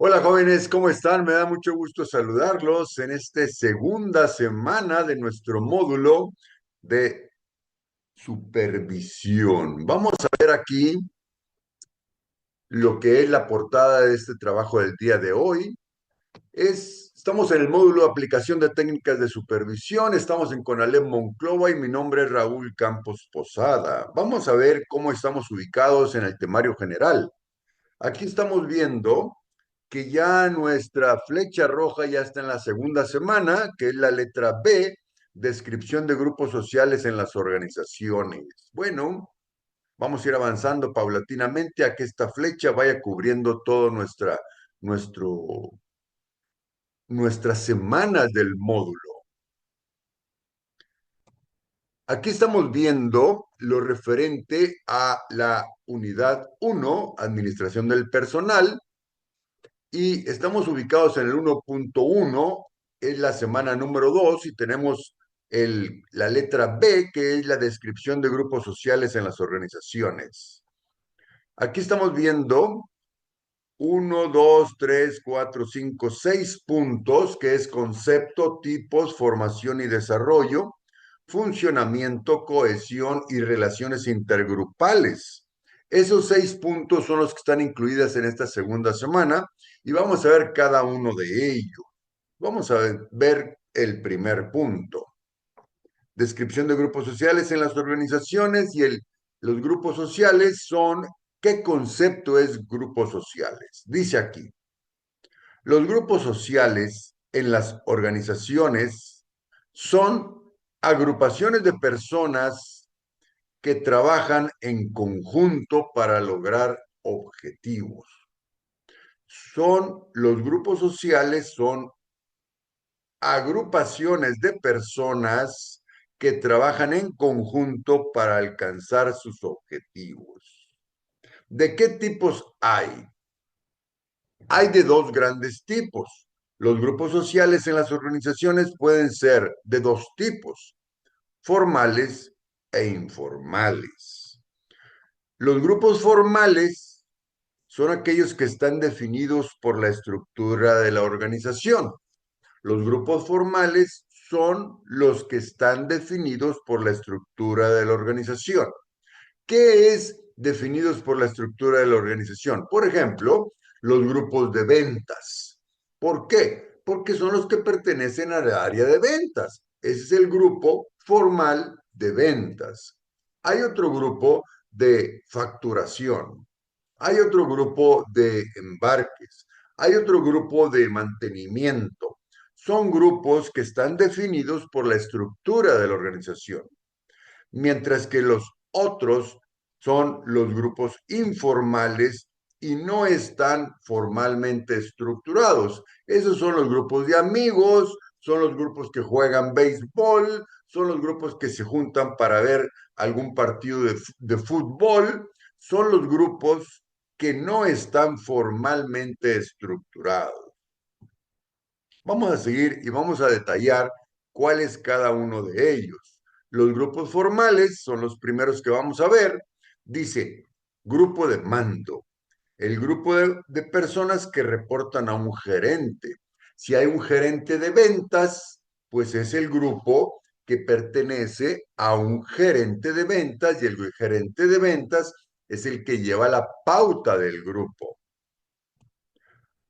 Hola jóvenes, ¿cómo están? Me da mucho gusto saludarlos en esta segunda semana de nuestro módulo de supervisión. Vamos a ver aquí lo que es la portada de este trabajo del día de hoy. Estamos en el módulo de aplicación de técnicas de supervisión, estamos en Conalep Monclova y mi nombre es Raúl Campos Posada. Vamos a ver cómo estamos ubicados en el temario general. Aquí estamos viendo que ya nuestra flecha roja ya está en la segunda semana, que es la letra B, descripción de grupos sociales en las organizaciones. Bueno, vamos a ir avanzando paulatinamente a que esta flecha vaya cubriendo todo nuestro, nuestras semanas del módulo. Aquí estamos viendo lo referente a la unidad 1, administración del personal, y estamos ubicados en el 1.1, es la semana número 2 y tenemos la letra B, que es la descripción de grupos sociales en las organizaciones. Aquí estamos viendo 1, 2, 3, 4, 5, 6 puntos, que es concepto, tipos, formación y desarrollo, funcionamiento, cohesión y relaciones intergrupales. Esos 6 puntos son los que están incluidas en esta segunda semana y vamos a ver cada uno de ellos. Vamos a ver el primer punto. Descripción de grupos sociales en las organizaciones y los grupos sociales son, ¿qué concepto es grupos sociales? Dice aquí, los grupos sociales en las organizaciones son agrupaciones de personas que trabajan en conjunto para lograr objetivos. Los grupos sociales son agrupaciones de personas que trabajan en conjunto para alcanzar sus objetivos. ¿De qué tipos hay? Hay de dos grandes tipos. Los grupos sociales en las organizaciones pueden ser de dos tipos, formales e informales. Los grupos formales son aquellos que están definidos por la estructura de la organización. Los grupos formales son los que están definidos por la estructura de la organización. ¿Qué es definidos por la estructura de la organización? Por ejemplo, los grupos de ventas. ¿Por qué? Porque son los que pertenecen al área de ventas. Ese es el grupo formal de ventas. Hay otro grupo de facturación. Hay otro grupo de embarques. Hay otro grupo de mantenimiento. Son grupos que están definidos por la estructura de la organización, mientras que los otros son los grupos informales y no están formalmente estructurados. Esos son los grupos de amigos, son los grupos que juegan béisbol, son los grupos que se juntan para ver algún partido de fútbol, son los grupos que no están formalmente estructurados. Vamos a seguir y vamos a detallar cuál es cada uno de ellos. Los grupos formales son los primeros que vamos a ver. Dice, grupo de mando, el grupo de personas que reportan a un gerente. Si hay un gerente de ventas, pues es el grupo que pertenece a un gerente de ventas y el gerente de ventas es el que lleva la pauta del grupo.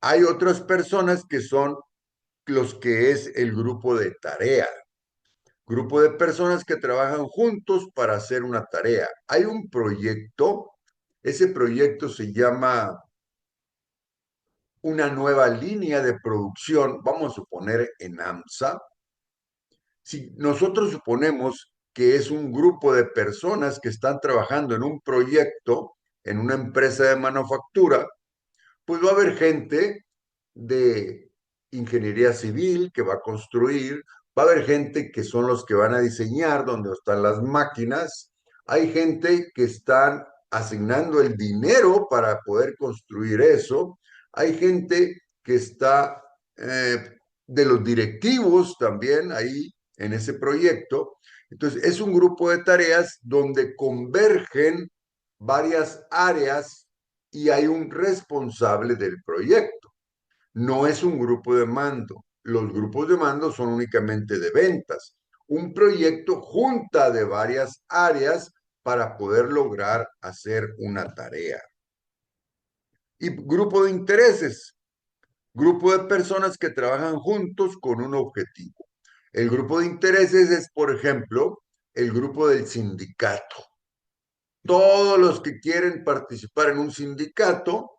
Hay otras personas que son los que es el grupo de tarea, grupo de personas que trabajan juntos para hacer una tarea. Hay un proyecto, ese proyecto se llama una nueva línea de producción, vamos a suponer en AMSA. Si nosotros suponemos que es un grupo de personas que están trabajando en un proyecto, en una empresa de manufactura, pues va a haber gente de ingeniería civil que va a construir, va a haber gente que son los que van a diseñar donde están las máquinas, hay gente que están asignando el dinero para poder construir eso, hay gente que está de los directivos también ahí en ese proyecto. Entonces, es un grupo de tareas donde convergen varias áreas y hay un responsable del proyecto. No es un grupo de mando. Los grupos de mando son únicamente de ventas. Un proyecto junta de varias áreas para poder lograr hacer una tarea. Y grupo de intereses. Grupo de personas que trabajan juntos con un objetivo. El grupo de intereses es, por ejemplo, el grupo del sindicato. Todos los que quieren participar en un sindicato,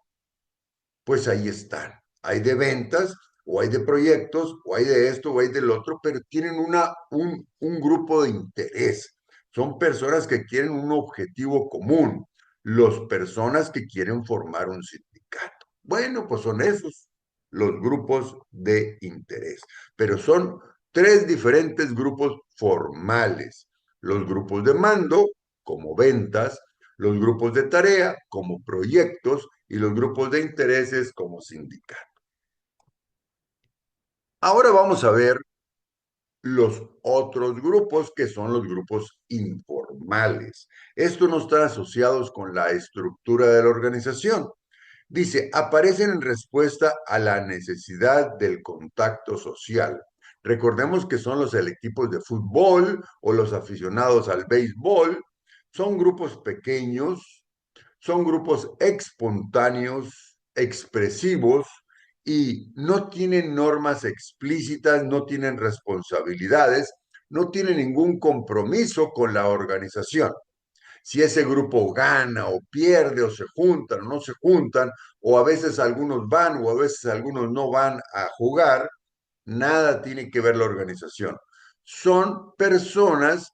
pues ahí están. Hay de ventas, o hay de proyectos, o hay de esto, o hay del otro, pero tienen un grupo de interés. Son personas que quieren un objetivo común. Las personas que quieren formar un sindicato. Bueno, pues son esos los grupos de interés. Pero son tres diferentes grupos formales. Los grupos de mando, como ventas, los grupos de tarea como proyectos y los grupos de intereses como sindicatos. Ahora vamos a ver los otros grupos que son los grupos informales. Estos no están asociados con la estructura de la organización. Dice, aparecen en respuesta a la necesidad del contacto social. Recordemos que son los equipos de fútbol o los aficionados al béisbol. Son grupos pequeños, son grupos espontáneos, expresivos y no tienen normas explícitas, no tienen responsabilidades, no tienen ningún compromiso con la organización. Si ese grupo gana o pierde o se juntan o no se juntan, o a veces algunos van o a veces algunos no van a jugar, nada tiene que ver la organización. Son personas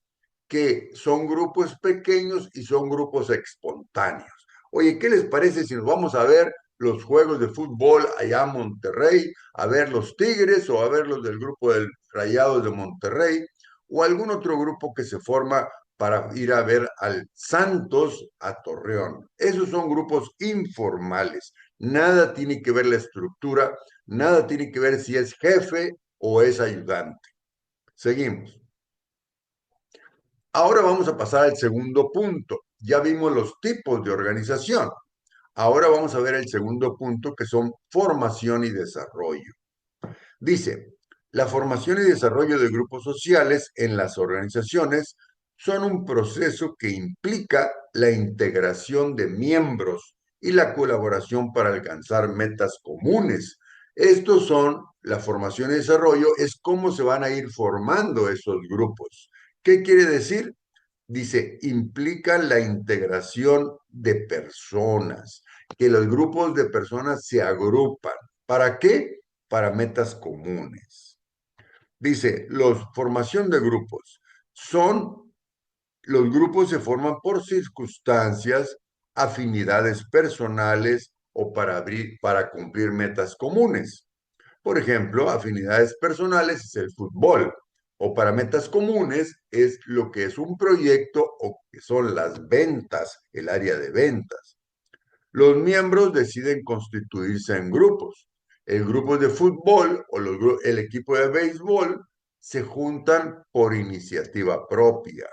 que son grupos pequeños y son grupos espontáneos. Oye, ¿qué les parece si nos vamos a ver los juegos de fútbol allá en Monterrey, a ver los Tigres o a ver los del grupo del Rayados de Monterrey o algún otro grupo que se forma para ir a ver al Santos a Torreón? Esos son grupos informales. Nada tiene que ver la estructura, nada tiene que ver si es jefe o es ayudante. Seguimos. Ahora vamos a pasar al segundo punto. Ya vimos los tipos de organización. Ahora vamos a ver el segundo punto, que son formación y desarrollo. Dice, la formación y desarrollo de grupos sociales en las organizaciones son un proceso que implica la integración de miembros y la colaboración para alcanzar metas comunes. Estos son la formación y desarrollo, es cómo se van a ir formando esos grupos. ¿Qué quiere decir? Dice, implica la integración de personas, que los grupos de personas se agrupan. ¿Para qué? Para metas comunes. Dice, la formación de grupos son, los grupos se forman por circunstancias, afinidades personales o para cumplir metas comunes. Por ejemplo, afinidades personales es el fútbol, o para metas comunes es lo que es un proyecto o que son las ventas, el área de ventas. Los miembros deciden constituirse en grupos. El grupo de fútbol o el equipo de béisbol se juntan por iniciativa propia.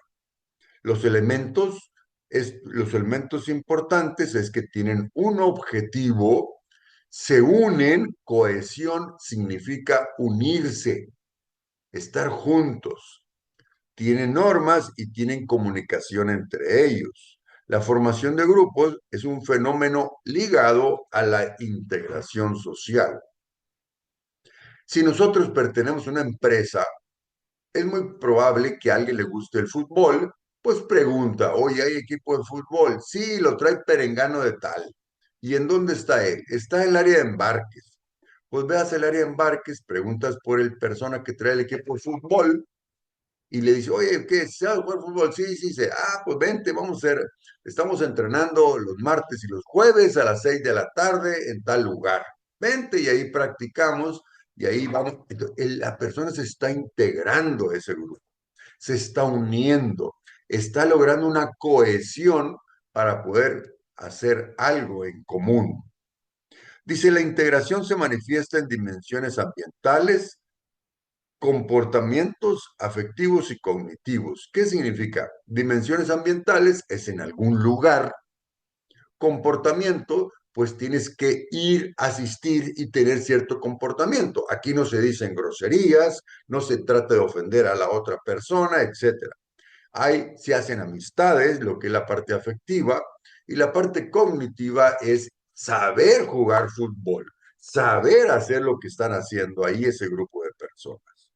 Los los elementos importantes es que tienen un objetivo, se unen, cohesión significa unirse, estar juntos, tienen normas y tienen comunicación entre ellos. La formación de grupos es un fenómeno ligado a la integración social. Si nosotros pertenecemos a una empresa, es muy probable que a alguien le guste el fútbol, pues pregunta, oye, ¿hay equipo de fútbol? Sí, lo trae Perengano de tal. ¿Y en dónde está él? Está en el área de embarques. Pues veas el área de embarques, preguntas por el persona que trae el equipo de fútbol y le dice, oye, ¿qué? ¿Sabes jugar fútbol? Sí, sí, sí. Ah, pues vente, vamos a hacer, estamos entrenando los martes y los jueves a las 6 de la tarde en tal lugar. Vente y ahí practicamos y ahí vamos. Entonces, la persona se está integrando a ese grupo, se está uniendo, está logrando una cohesión para poder hacer algo en común. Dice, la integración se manifiesta en dimensiones ambientales, comportamientos afectivos y cognitivos. ¿Qué significa? Dimensiones ambientales es en algún lugar. Comportamiento pues tienes que ir, asistir y tener cierto comportamiento. Aquí no se dicen groserías, no se trata de ofender a la otra persona, etcétera. Ahí se hacen amistades, lo que es la parte afectiva, y la parte cognitiva es saber jugar fútbol, saber hacer lo que están haciendo ahí ese grupo de personas.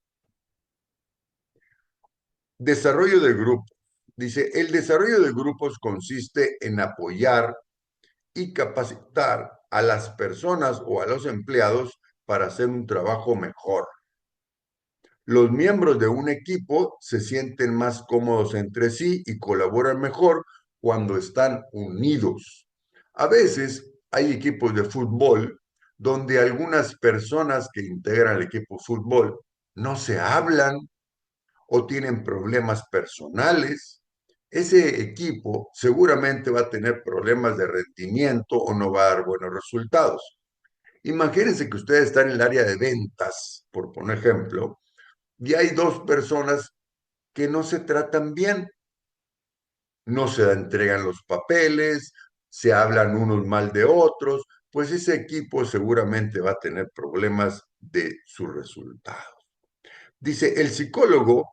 Desarrollo de grupos. Dice, el desarrollo de grupos consiste en apoyar y capacitar a las personas o a los empleados para hacer un trabajo mejor. Los miembros de un equipo se sienten más cómodos entre sí y colaboran mejor cuando están unidos. A veces hay equipos de fútbol donde algunas personas que integran el equipo de fútbol no se hablan o tienen problemas personales. Ese equipo seguramente va a tener problemas de rendimiento o no va a dar buenos resultados. Imagínense que ustedes están en el área de ventas, por poner ejemplo, y hay dos personas que no se tratan bien, no se entregan los papeles, se hablan unos mal de otros, pues ese equipo seguramente va a tener problemas de sus resultados. Dice, el psicólogo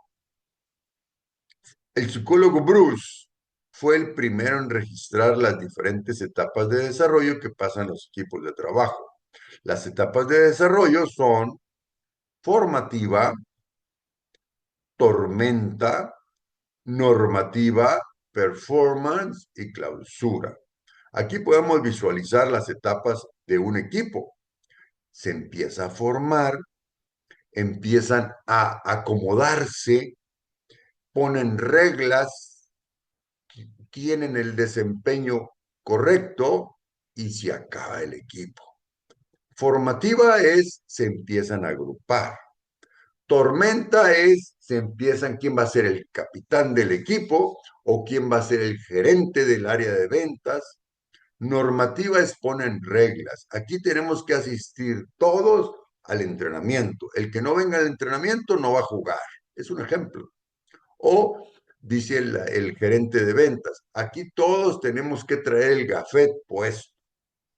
Bruce fue el primero en registrar las diferentes etapas de desarrollo que pasan los equipos de trabajo. Las etapas de desarrollo son formativa, tormenta, normativa, performance y clausura. Aquí podemos visualizar las etapas de un equipo. Se empieza a formar, empiezan a acomodarse, ponen reglas, tienen el desempeño correcto y se acaba el equipo. Formativa es, se empiezan a agrupar. Tormenta es, se empiezan quién va a ser el capitán del equipo o quién va a ser el gerente del área de ventas. Normativa es ponen reglas. Aquí tenemos que asistir todos al entrenamiento. El que no venga al entrenamiento no va a jugar. Es un ejemplo. O dice el gerente de ventas, aquí todos tenemos que traer el gafet puesto.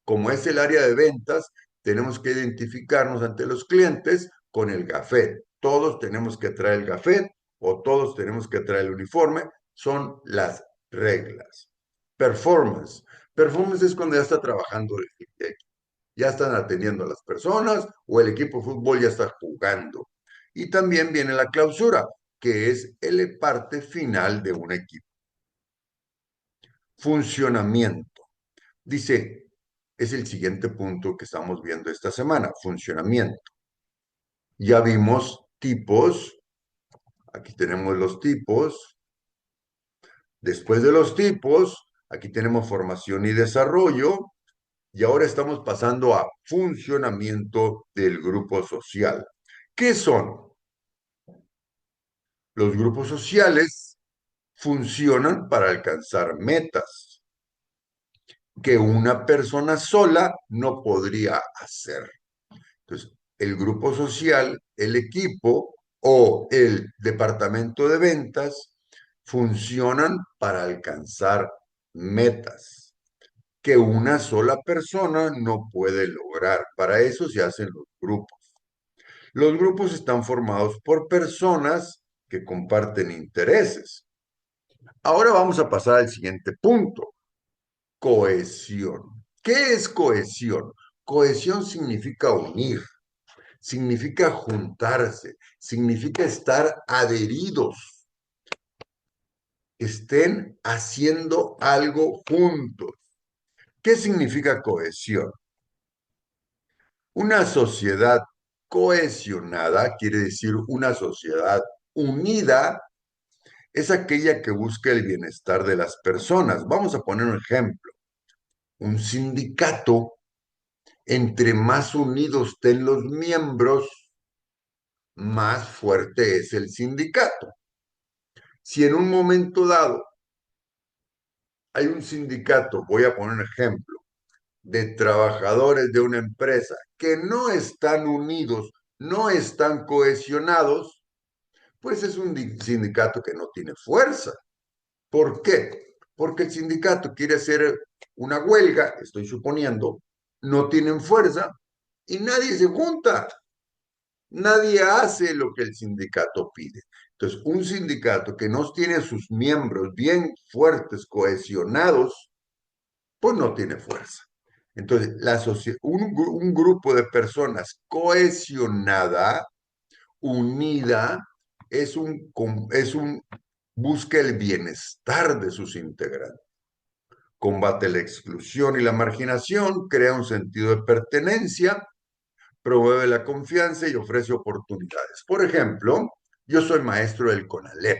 Como es el área de ventas, tenemos que identificarnos ante los clientes con el gafet. Todos tenemos que traer el gafet o todos tenemos que traer el uniforme. Son las reglas. Performance. Performance es cuando ya está trabajando el equipo. Ya están atendiendo a las personas o el equipo de fútbol ya está jugando. Y también viene la clausura, que es la parte final de un equipo. Funcionamiento. Dice, es el siguiente punto que estamos viendo esta semana, funcionamiento. Ya vimos tipos, aquí tenemos los tipos. Después de los tipos, aquí tenemos formación y desarrollo. Y ahora estamos pasando a funcionamiento del grupo social. ¿Qué son? Los grupos sociales funcionan para alcanzar metas que una persona sola no podría hacer. Entonces, el grupo social, el equipo o el departamento de ventas funcionan para alcanzar metas que una sola persona no puede lograr. Para eso se hacen los grupos. Los grupos están formados por personas que comparten intereses. Ahora vamos a pasar al siguiente punto, cohesión. ¿Qué es cohesión? Cohesión significa unir, significa juntarse, significa estar adheridos, estén haciendo algo juntos. ¿Qué significa cohesión? Una sociedad cohesionada quiere decir una sociedad unida, es aquella que busca el bienestar de las personas. Vamos a poner un ejemplo. Un sindicato, entre más unidos estén los miembros, más fuerte es el sindicato. Si en un momento dado hay un sindicato, voy a poner un ejemplo, de trabajadores de una empresa que no están unidos, no están cohesionados, pues es un sindicato que no tiene fuerza. ¿Por qué? porque el sindicato quiere hacer una huelga, estoy suponiendo, no tienen fuerza y nadie se junta, nadie hace lo que el sindicato pide. Entonces, un sindicato que no tiene a sus miembros bien fuertes, cohesionados, pues no tiene fuerza. Entonces, un grupo de personas cohesionada, unida, busca el bienestar de sus integrantes. Combate la exclusión y la marginación, crea un sentido de pertenencia, promueve la confianza y ofrece oportunidades. Por ejemplo, yo soy maestro del CONALEP.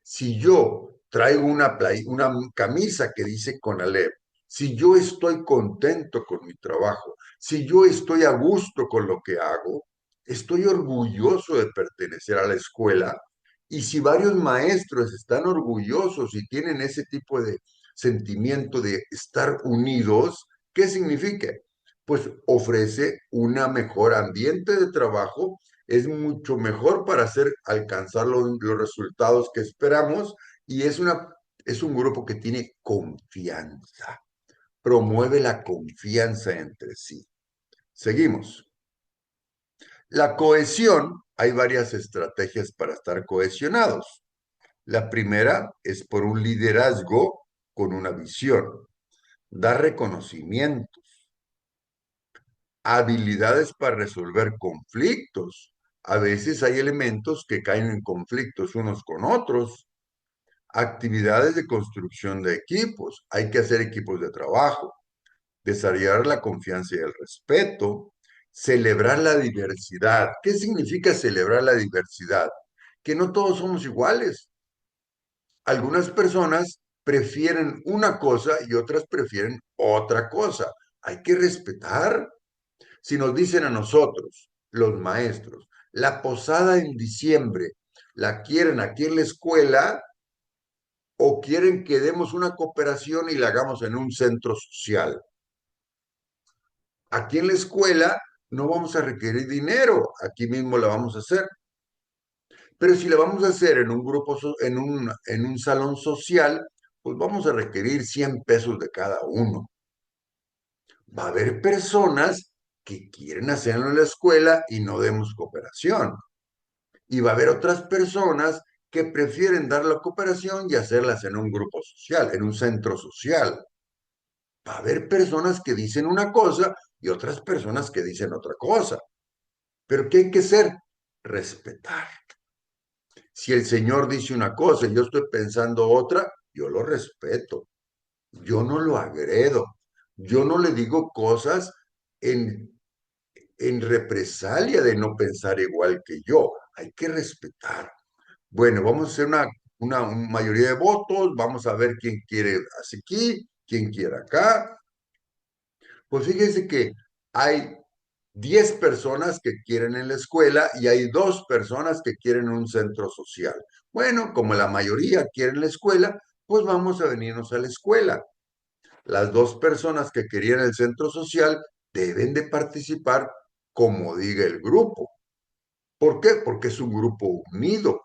Si yo traigo una camisa que dice CONALEP, si yo estoy contento con mi trabajo, si yo estoy a gusto con lo que hago, estoy orgulloso de pertenecer a la escuela. Y si varios maestros están orgullosos y tienen ese tipo de sentimiento de estar unidos, ¿qué significa? Pues ofrece un mejor ambiente de trabajo, es mucho mejor para alcanzar los resultados que esperamos y es un grupo que tiene confianza, promueve la confianza entre sí. Seguimos. La cohesión, hay varias estrategias para estar cohesionados. La primera es por un liderazgo con una visión, dar reconocimientos, habilidades para resolver conflictos. A veces hay elementos que caen en conflictos unos con otros. Actividades de construcción de equipos. Hay que hacer equipos de trabajo. Desarrollar la confianza y el respeto. Celebrar la diversidad. ¿Qué significa celebrar la diversidad? Que no todos somos iguales. Algunas personas prefieren una cosa y otras prefieren otra cosa. Hay que respetar. Si nos dicen a nosotros, los maestros, la posada en diciembre la quieren aquí en la escuela o quieren que demos una cooperación y la hagamos en un centro social. Aquí en la escuela no vamos a requerir dinero, aquí mismo la vamos a hacer. Pero si la vamos a hacer en un grupo, en un salón social, pues vamos a requerir 100 pesos de cada uno. Va a haber personas que quieren hacerlo en la escuela y no demos cooperación. Y va a haber otras personas que prefieren dar la cooperación y hacerlas en un grupo social, en un centro social. Va a haber personas que dicen una cosa y otras personas que dicen otra cosa. Pero ¿qué hay que hacer? Respetar. Si el Señor dice una cosa y yo estoy pensando otra, yo lo respeto. Yo no lo agredo. Yo no le digo cosas en, en represalia de no pensar igual que yo. Hay que respetar. Bueno, vamos a hacer una mayoría de votos, vamos a ver quién quiere hacia aquí, quién quiere acá. Pues fíjense que hay 10 personas que quieren en la escuela y hay 2 personas que quieren un centro social. Bueno, como la mayoría quieren la escuela, pues vamos a venirnos a la escuela. Las 2 personas que querían el centro social deben de participar como diga el grupo. ¿Por qué? Porque es un grupo unido.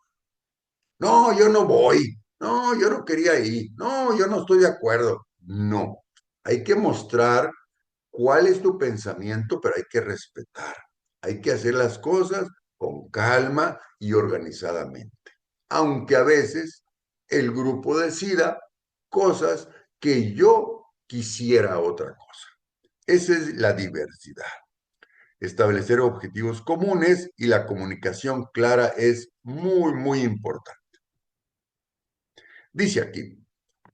No, yo no voy. No, yo no quería ir. No, yo no estoy de acuerdo. No. Hay que mostrar cuál es tu pensamiento, pero hay que respetar. Hay que hacer las cosas con calma y organizadamente. Aunque a veces el grupo decida cosas que yo quisiera otra cosa. Esa es la diversidad. Establecer objetivos comunes y la comunicación clara es muy, muy importante. Dice aquí,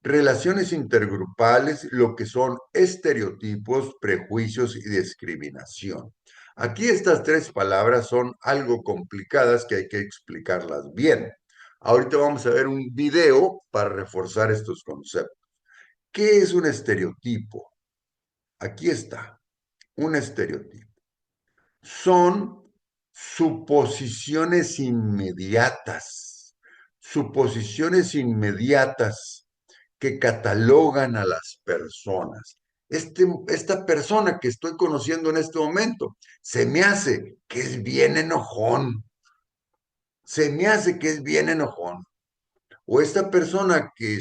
relaciones intergrupales, lo que son estereotipos, prejuicios y discriminación. Aquí estas 3 palabras son algo complicadas que hay que explicarlas bien. Ahorita vamos a ver un video para reforzar estos conceptos. ¿Qué es un estereotipo? Aquí está, un estereotipo. Son suposiciones inmediatas que catalogan a las personas. Esta persona que estoy conociendo en este momento, se me hace que es bien enojón, se me hace que es bien enojón. O esta persona que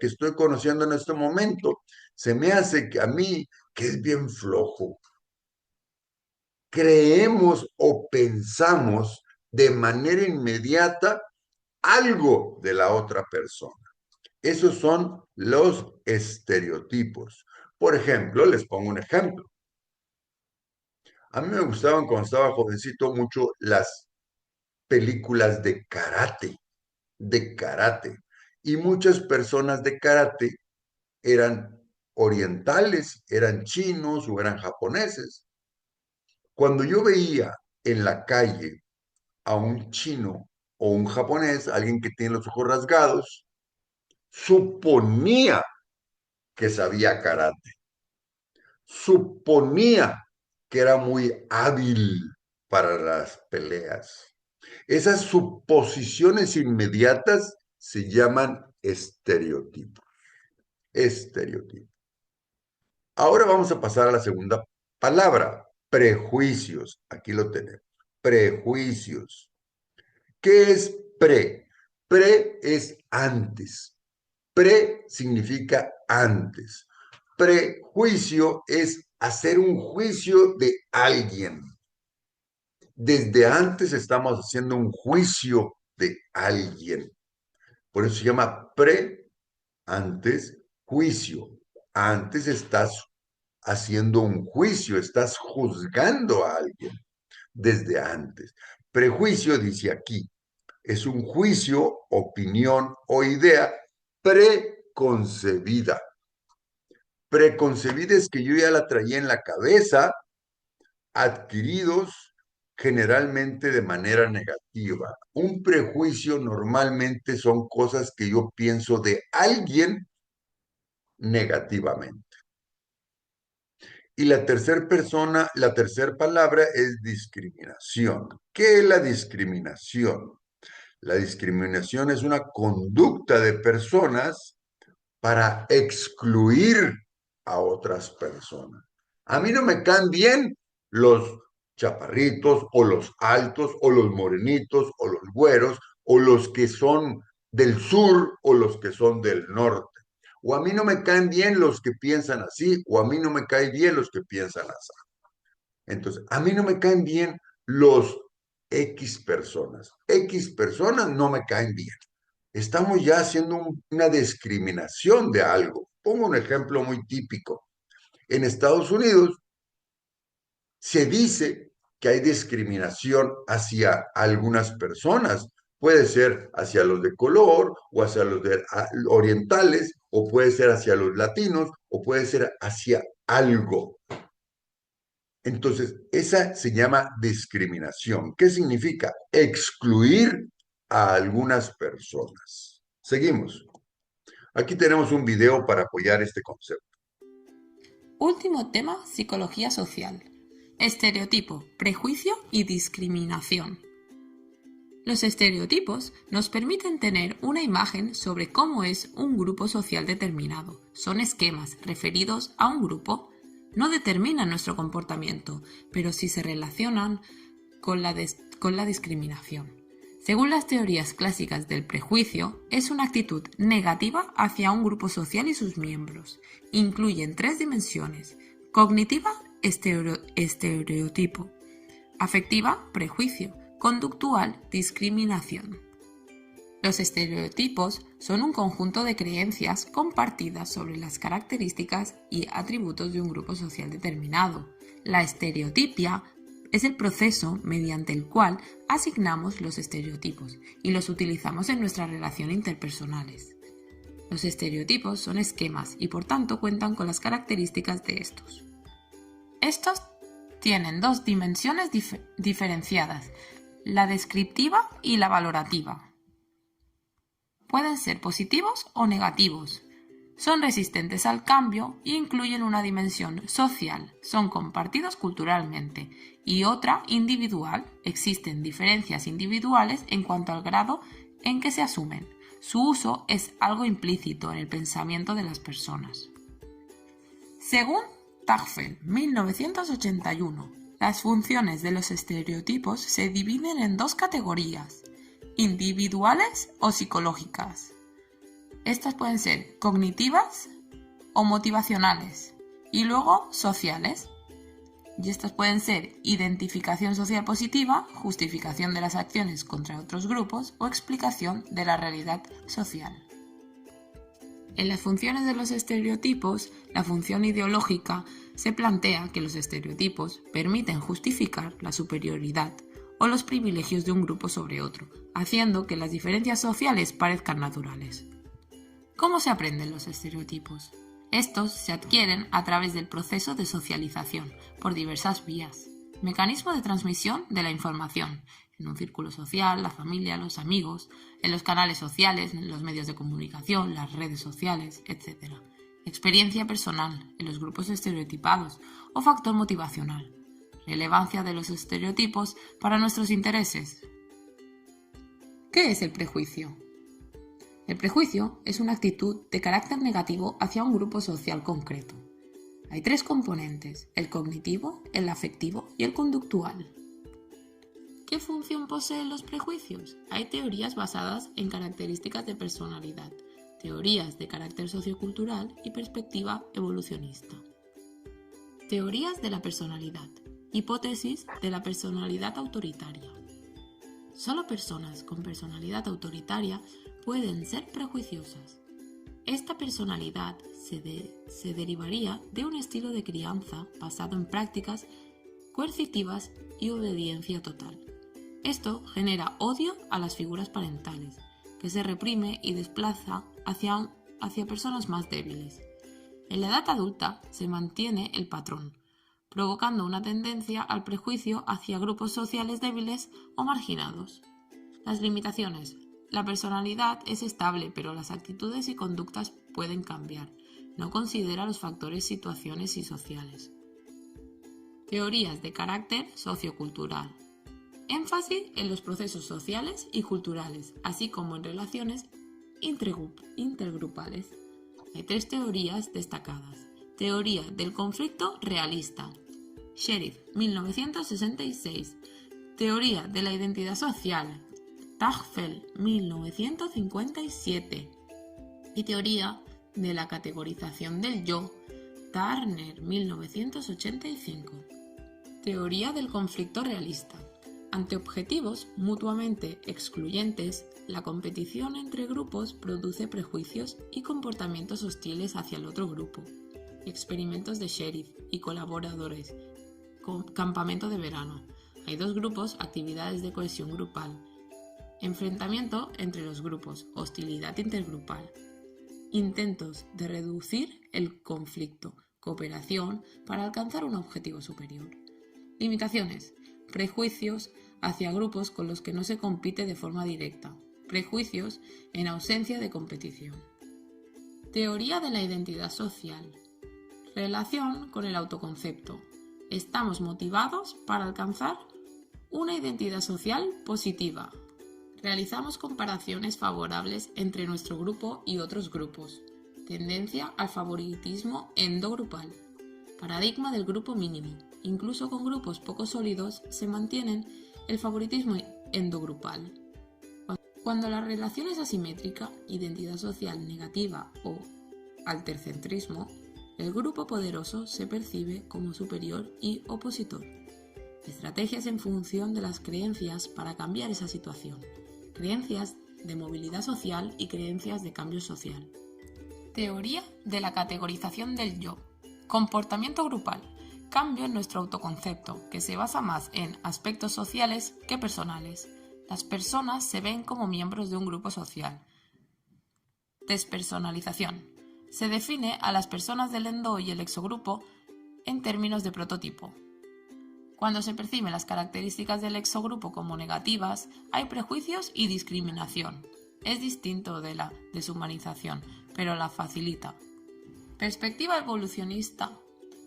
estoy conociendo en este momento, se me hace que a mí que es bien flojo. Creemos o pensamos de manera inmediata algo de la otra persona. Esos son los estereotipos. Por ejemplo, les pongo un ejemplo. A mí me gustaban cuando estaba jovencito mucho las películas de karate. Y muchas personas de karate eran orientales, eran chinos o eran japoneses. Cuando yo veía en la calle a un chino o un japonés, alguien que tiene los ojos rasgados, suponía que sabía karate, suponía que era muy hábil para las peleas. Esas suposiciones inmediatas se llaman estereotipos. Estereotipos. Ahora vamos a pasar a la segunda palabra, prejuicios. Aquí lo tenemos. Prejuicios. ¿Qué es pre? Pre es antes. Pre significa antes. Prejuicio es hacer un juicio de alguien. Desde antes estamos haciendo un juicio de alguien. Por eso se llama pre, antes, juicio. Antes estás haciendo un juicio, estás juzgando a alguien desde antes. Prejuicio, dice aquí, es un juicio, opinión o idea preconcebida. Preconcebida es que yo ya la traía en la cabeza, adquiridos generalmente de manera negativa. Un prejuicio normalmente son cosas que yo pienso de alguien negativamente. Y la tercera palabra es discriminación. ¿Qué es la discriminación? La discriminación es una conducta de personas para excluir a otras personas. A mí no me caen bien los chaparritos o los altos o los morenitos o los güeros o los que son del sur o los que son del norte. O a mí no me caen bien los que piensan así o a mí no me caen bien los que piensan así. Entonces, a mí no me caen bien los X personas. X personas no me caen bien. Estamos ya haciendo una discriminación de algo. Pongo un ejemplo muy típico. En Estados Unidos se dice que hay discriminación hacia algunas personas. Puede ser hacia los de color o hacia los de orientales o puede ser hacia los latinos o puede ser hacia algo. Entonces, esa se llama discriminación. ¿Qué significa? Excluir a algunas personas. Seguimos. Aquí tenemos un video para apoyar este concepto. Último tema, psicología social. Estereotipo, prejuicio y discriminación. Los estereotipos nos permiten tener una imagen sobre cómo es un grupo social determinado. Son esquemas referidos a un grupo. No determinan nuestro comportamiento, pero sí se relacionan con la discriminación. Según las teorías clásicas del prejuicio, es una actitud negativa hacia un grupo social y sus miembros. Incluyen 3 dimensiones: cognitiva, estereotipo; afectiva, prejuicio; conductual, discriminación. Los estereotipos son un conjunto de creencias compartidas sobre las características y atributos de un grupo social determinado. La estereotipia es el proceso mediante el cual asignamos los estereotipos y los utilizamos en nuestras relaciones interpersonales. Los estereotipos son esquemas y por tanto cuentan con las características de estos. Estos tienen 2 dimensiones diferenciadas, la descriptiva y la valorativa. Pueden ser positivos o negativos. Son resistentes al cambio e incluyen una dimensión social, son compartidos culturalmente, y otra individual. Existen diferencias individuales en cuanto al grado en que se asumen. Su uso es algo implícito en el pensamiento de las personas. Según Tagfel, 1981, las funciones de los estereotipos se dividen en 2 categorías: individuales o psicológicas. Estas pueden ser cognitivas o motivacionales y luego sociales. Y estas pueden ser identificación social positiva, justificación de las acciones contra otros grupos o explicación de la realidad social. En las funciones de los estereotipos, la función ideológica se plantea que los estereotipos permiten justificar la superioridad o los privilegios de un grupo sobre otro, haciendo que las diferencias sociales parezcan naturales. ¿Cómo se aprenden los estereotipos? Estos se adquieren a través del proceso de socialización, por diversas vías. Mecanismo de transmisión de la información, en un círculo social, la familia, los amigos, en los canales sociales, en los medios de comunicación, las redes sociales, etc. Experiencia personal, en los grupos estereotipados, o factor motivacional. Relevancia de los estereotipos para nuestros intereses. ¿Qué es el prejuicio? El prejuicio es una actitud de carácter negativo hacia un grupo social concreto. Hay tres componentes: el cognitivo, el afectivo y el conductual. ¿Qué función poseen los prejuicios? Hay teorías basadas en características de personalidad, teorías de carácter sociocultural y perspectiva evolucionista. Teorías de la personalidad. Hipótesis de la personalidad autoritaria. Solo personas con personalidad autoritaria pueden ser prejuiciosas. Esta personalidad se derivaría de un estilo de crianza basado en prácticas coercitivas y obediencia total. Esto genera odio a las figuras parentales, que se reprime y desplaza hacia personas más débiles. En la edad adulta se mantiene el patrón, provocando una tendencia al prejuicio hacia grupos sociales débiles o marginados. Las limitaciones. La personalidad es estable, pero las actitudes y conductas pueden cambiar. No considera los factores, situaciones y sociales. Teorías de carácter sociocultural. Énfasis en los procesos sociales y culturales, así como en relaciones intergrupales. Hay tres teorías destacadas. Teoría del conflicto realista. Sheriff, 1966. Teoría de la identidad social. Tajfel, 1957. Y teoría de la categorización del yo. Turner, 1985. Teoría del conflicto realista. Ante objetivos mutuamente excluyentes, la competición entre grupos produce prejuicios y comportamientos hostiles hacia el otro grupo. Experimentos de Sheriff y colaboradores. Campamento de verano. Hay dos grupos, actividades de cohesión grupal. Enfrentamiento entre los grupos, hostilidad intergrupal. Intentos de reducir el conflicto, cooperación para alcanzar un objetivo superior. Limitaciones. Prejuicios hacia grupos con los que no se compite de forma directa. Prejuicios en ausencia de competición. Teoría de la identidad social. Relación con el autoconcepto. Estamos motivados para alcanzar una identidad social positiva. Realizamos comparaciones favorables entre nuestro grupo y otros grupos. Tendencia al favoritismo endogrupal. Paradigma del grupo mínimo. Incluso con grupos poco sólidos se mantienen el favoritismo endogrupal. Cuando la relación es asimétrica, identidad social negativa o altercentrismo, el grupo poderoso se percibe como superior y opositor. Estrategias en función de las creencias para cambiar esa situación. Creencias de movilidad social y creencias de cambio social. Teoría de la categorización del yo. Comportamiento grupal. Cambio en nuestro autoconcepto, que se basa más en aspectos sociales que personales. Las personas se ven como miembros de un grupo social. Despersonalización. Se define a las personas del endo y el exogrupo en términos de prototipo. Cuando se perciben las características del exogrupo como negativas, hay prejuicios y discriminación. Es distinto de la deshumanización, pero la facilita. Perspectiva evolucionista.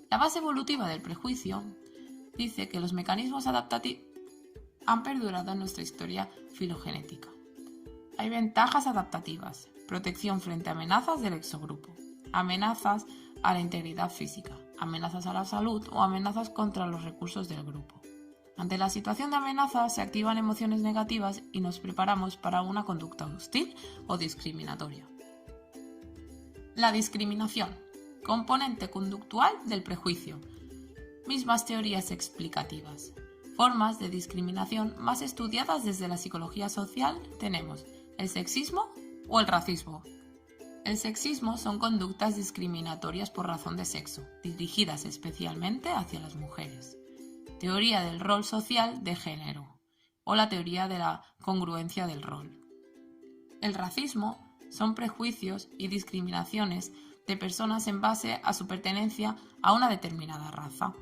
La base evolutiva del prejuicio dice que los mecanismos adaptativos han perdurado en nuestra historia filogenética. Hay ventajas adaptativas. Protección frente a amenazas del exogrupo. Amenazas a la integridad física. Amenazas a la salud o amenazas contra los recursos del grupo. Ante la situación de amenaza se activan emociones negativas y nos preparamos para una conducta hostil o discriminatoria. La discriminación, componente conductual del prejuicio. Mismas teorías explicativas. Formas de discriminación más estudiadas desde la psicología social tenemos el sexismo o el racismo. El sexismo son conductas discriminatorias por razón de sexo, dirigidas especialmente hacia las mujeres. Teoría del rol social de género o la teoría de la congruencia del rol. El racismo son prejuicios y discriminaciones de personas en base a su pertenencia a una determinada raza.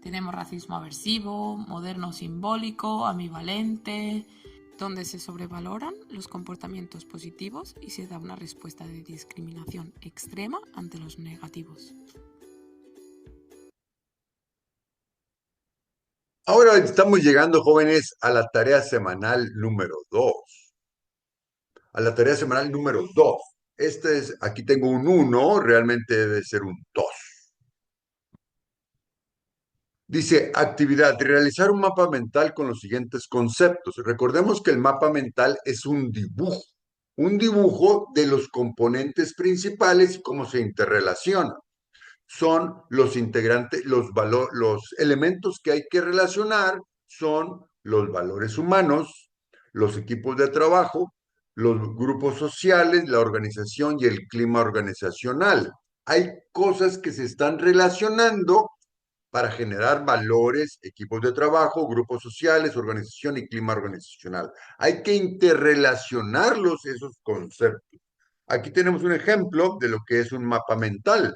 Tenemos racismo aversivo, moderno simbólico, ambivalente, donde se sobrevaloran los comportamientos positivos y se da una respuesta de discriminación extrema ante los negativos. Ahora estamos llegando, jóvenes, a la tarea semanal número 2. A la tarea semanal número 2. Aquí tengo un 1, realmente debe ser un 2. Dice, actividad, realizar un mapa mental con los siguientes conceptos. Recordemos que el mapa mental es un dibujo de los componentes principales y cómo se interrelacionan. Son los integrantes, los elementos que hay que relacionar son los valores humanos, los equipos de trabajo, los grupos sociales, la organización y el clima organizacional. Hay cosas que se están relacionando para generar valores, equipos de trabajo, grupos sociales, organización y clima organizacional. Hay que interrelacionarlos esos conceptos. Aquí tenemos un ejemplo de lo que es un mapa mental.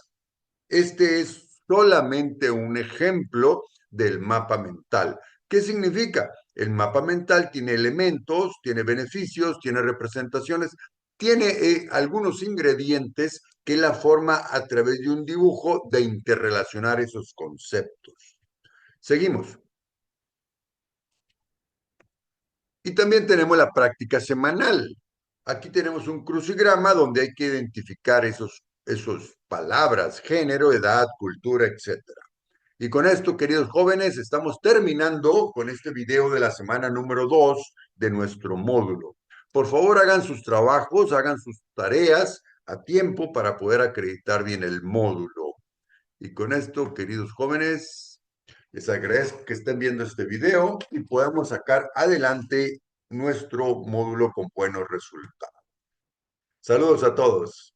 Este es solamente un ejemplo del mapa mental. ¿Qué significa? El mapa mental tiene elementos, tiene beneficios, tiene representaciones, tiene algunos ingredientes que la forma a través de un dibujo de interrelacionar esos conceptos. Seguimos. Y también tenemos la práctica semanal. Aquí tenemos un crucigrama donde hay que identificar esos palabras, género, edad, cultura, etcétera. Y con esto, queridos jóvenes, estamos terminando con este video de la semana número 2 de nuestro módulo. Por favor, hagan sus trabajos, hagan sus tareas a tiempo para poder acreditar bien el módulo. Y con esto, queridos jóvenes, les agradezco que estén viendo este video y podamos sacar adelante nuestro módulo con buenos resultados. Saludos a todos.